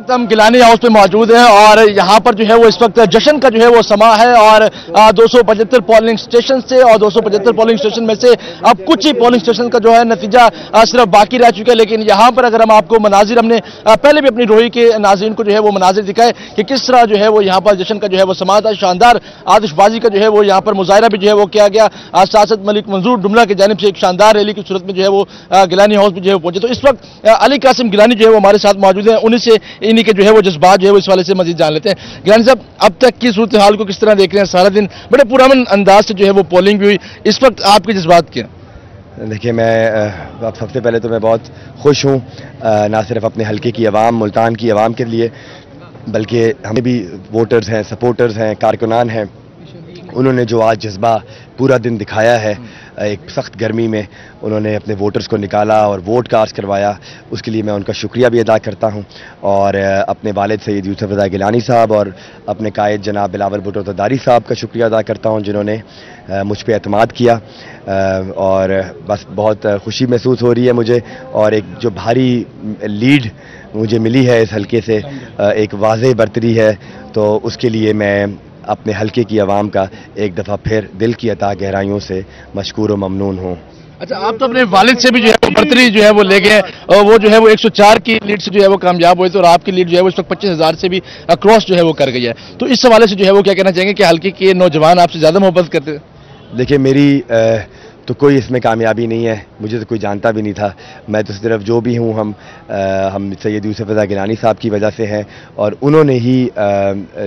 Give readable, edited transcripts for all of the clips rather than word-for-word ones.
वक्त हम गिलानी हाउस पे मौजूद हैं और यहाँ पर जो है वो इस वक्त जश्न का जो है वो समा है और 275 पोलिंग स्टेशन से और 275 पोलिंग स्टेशन में से अब कुछ ही पोलिंग स्टेशन का जो है नतीजा सिर्फ बाकी रह चुका है। लेकिन यहाँ पर अगर हम आपको मनाजिर, हमने पहले भी अपनी रोही के नाज़रीन को जो है वो मनाजिर दिखाए कि किस तरह जो है वो यहाँ पर जश्न का जो है वो समा था। शानदार आतिशबाजी का जो है वो यहाँ पर मुजाहरा भी जो है वो किया गया। सांसद मलिक मंजूर डुमला की जानिब से एक शानदार रैली की सूरत में जो है वो गिलानी हाउस में जो है पहुंचे। तो इस वक्त अली कासिम गिलानी जो है वो हमारे साथ मौजूद है, उन्हीं से इन्हीं के जो है वो जज्बात जो है वो इस वाले से मजीद जान लेते हैं। गिलानी साहब, अब तक की सूरत हाल को किस तरह देख रहे हैं? सारा दिन बड़े पुरअमन अंदाज से जो है वो पोलिंग भी हुई, इस वक्त आपके जज्बात क्या? देखिए, मैं सबसे पहले तो मैं बहुत खुश हूँ, ना सिर्फ अपने हल्के की आवाम, मुल्तान की आवाम के लिए, बल्कि हमें भी वोटर्स हैं, सपोर्टर्स हैं, कारकुनान हैं, उन्होंने जो आज जज्बा पूरा दिन दिखाया है, एक सख्त गर्मी में उन्होंने अपने वोटर्स को निकाला और वोट कास्ट करवाया, उसके लिए मैं उनका शुक्रिया भी अदा करता हूं। और अपने वालिद सैयद यूसुफ रज़ा गिलानी साहब और अपने कायद जनाब बिलावल भुट्टो ज़रदारी साहब का शुक्रिया अदा करता हूं, जिन्होंने मुझ पे एतमाद किया। और बस बहुत खुशी महसूस हो रही है मुझे, और एक जो भारी लीड मुझे मिली है इस हल्के से, एक वाज़ेह बरतरी है, तो उसके लिए मैं अपने हल्के की आवाम का एक दफ़ा फिर दिल की अता गहराइयों से मशकूर व ममनून हूँ। अच्छा, आप तो अपने वालिद से भी जो है वो बर्तरी जो है वो ले गए और वो जो है वो 104 की लीड से जो है वो कामयाब हुए थे और आपकी लीड जो है वो इस वक्त 25,000 से भी क्रॉस जो है वो कर गई है। तो इस हवाले से जो है वो क्या कहना चाहेंगे कि हल्के के नौजवान आपसे ज़्यादा मोहब्बत करते हैं? देखिए, मेरी तो कोई इसमें कामयाबी नहीं है, मुझे तो कोई जानता भी नहीं था। मैं तो सिर्फ जो भी हूँ, हम सैयद यूसुफ रज़ा गिलानी साहब की वजह से हैं, और उन्होंने ही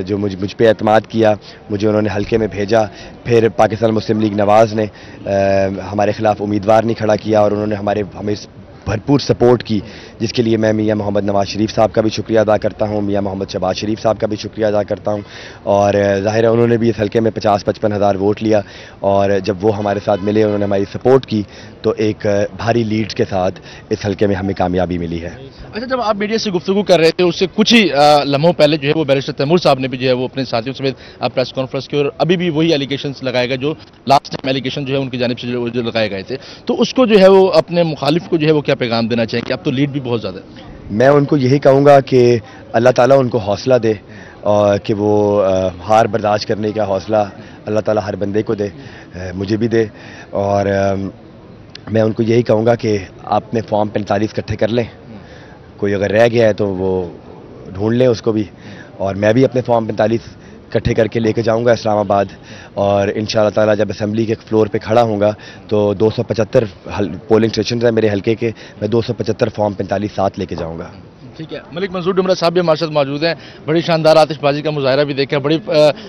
जो मुझ पे एतमाद किया, मुझे उन्होंने हल्के में भेजा। फिर पाकिस्तान मुस्लिम लीग नवाज़ ने हमारे ख़िलाफ़ उम्मीदवार नहीं खड़ा किया और उन्होंने हमें भरपूर सपोर्ट की, जिसके लिए मैं मियां मोहम्मद नवाज शरीफ साहब का भी शुक्रिया अदा करता हूं, मियां मोहम्मद शहबाज शरीफ साहब का भी शुक्रिया अदा करता हूं। और ज़ाहिर है उन्होंने भी इस हल्के में 50-55 हज़ार वोट लिया, और जब वो हमारे साथ मिले, उन्होंने हमारी सपोर्ट की, तो एक भारी लीड के साथ इस हल्के में हमें कामयाबी मिली है। अच्छा, जब आप मीडिया से गुफ्तगू कर रहे थे उससे कुछ ही लम्हों पहले जो है वो बैरिस्टर तैमूर साहब ने भी जो है वो अपने साथियों समेत प्रेस कॉन्फ्रेंस की, और अभी भी वही एलिगेशंस लगाए गए जो लास्ट टाइम एलिगेशन जो है उनकी जानिब से जो लगाए गए थे, तो उसको जो है वो अपने मुखालिफ को जो है वो क्या पैगाम देना चाहिए कि अब तो लीड भी बहुत ज़्यादा है? मैं उनको यही कहूँगा कि अल्लाह ताला उनको हौसला दे, और कि वो हार बर्दाश्त करने का हौसला अल्लाह ताला हर बंदे को दे, मुझे भी दे। और मैं उनको यही कहूँगा कि आप अपने फॉर्म 45 इकट्ठे कर लें, कोई अगर रह गया है तो वो ढूंढ लें उसको भी, और मैं भी अपने फॉर्म 45 इकट्ठे करके लेके जाऊंगा इस्लामाबाद, और इंशाअल्लाह ताला जब असेंबली के फ्लोर पे खड़ा होऊंगा तो 275 पोलिंग स्टेशन है मेरे हल्के के, मैं 275 फॉर्म 45 साथ लेके जाऊंगा। ठीक है, मलिक मंजूर डुमरा साहब भी हमारे साथ मौजूद हैं। बड़ी शानदार आतिशबाजी का मुजाहरा भी देखा, बड़ी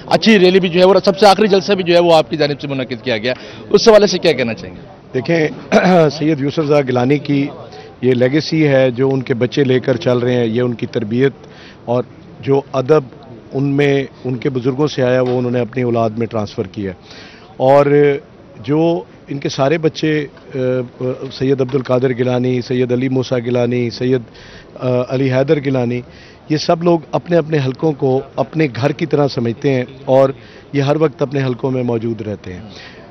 अच्छी रैली भी जो है, और सबसे आखिरी जलसा भी जो है वो आपकी जानिब से मुनक्किद किया गया, उस हवाले से क्या कहना चाहेंगे? देखें, सैयद यूसुफ रज़ा गिलानी की ये लेगेसी है जो उनके बच्चे लेकर चल रहे हैं, ये उनकी तरबियत और जो अदब उनमें उनके बुज़ुर्गों से आया वो उन्होंने अपनी औलाद में ट्रांसफ़र किया। और जो इनके सारे बच्चे सैयद अब्दुल कादिर गिलानी, सैयद अली मूसा गिलानी, सैयद अली हैदर गिलानी, ये सब लोग अपने अपने हलकों को अपने घर की तरह समझते हैं और ये हर वक्त अपने हलकों में मौजूद रहते हैं।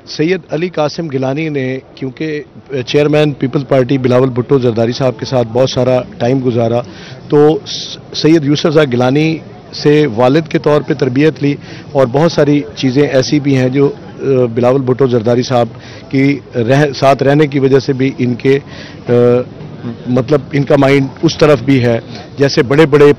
सैयद अली कासिम गिलानी ने, क्योंकि chairman peoples party Bilawal Bhutto Zardari साहब के साथ बहुत सारा टाइम गुजारा, तो सैयद यूसुफ रज़ा गिलानी से वालिद के तौर पे तरबियत ली, और बहुत सारी चीज़ें ऐसी भी हैं जो बिलावल भुट्टो ज़रदारी साहब की साथ रहने की वजह से भी इनके मतलब इनका माइंड उस तरफ भी है, जैसे बड़े बड़े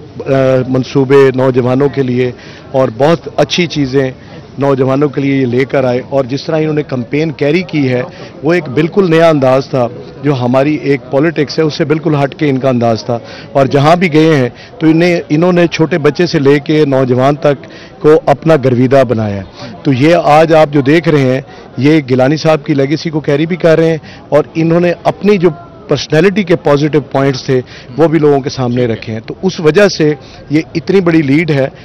मंसूबे नौजवानों के लिए और बहुत अच्छी चीज़ें नौजवानों के लिए ये लेकर आए। और जिस तरह इन्होंने कैंपेन कैरी की है वो एक बिल्कुल नया अंदाज़ था, जो हमारी एक पॉलिटिक्स है उससे बिल्कुल हट के इनका अंदाज़ था। और जहाँ भी गए हैं तो इन्होंने छोटे बच्चे से लेके नौजवान तक को अपना गर्विदा बनाया है। तो ये आज आप जो देख रहे हैं ये गिलानी साहब की लेगेसी को कैरी भी कर रहे हैं, और इन्होंने अपनी जो पर्सनैलिटी के पॉजिटिव पॉइंट्स थे वो भी लोगों के सामने रखे हैं। तो उस वजह से ये इतनी बड़ी लीड है।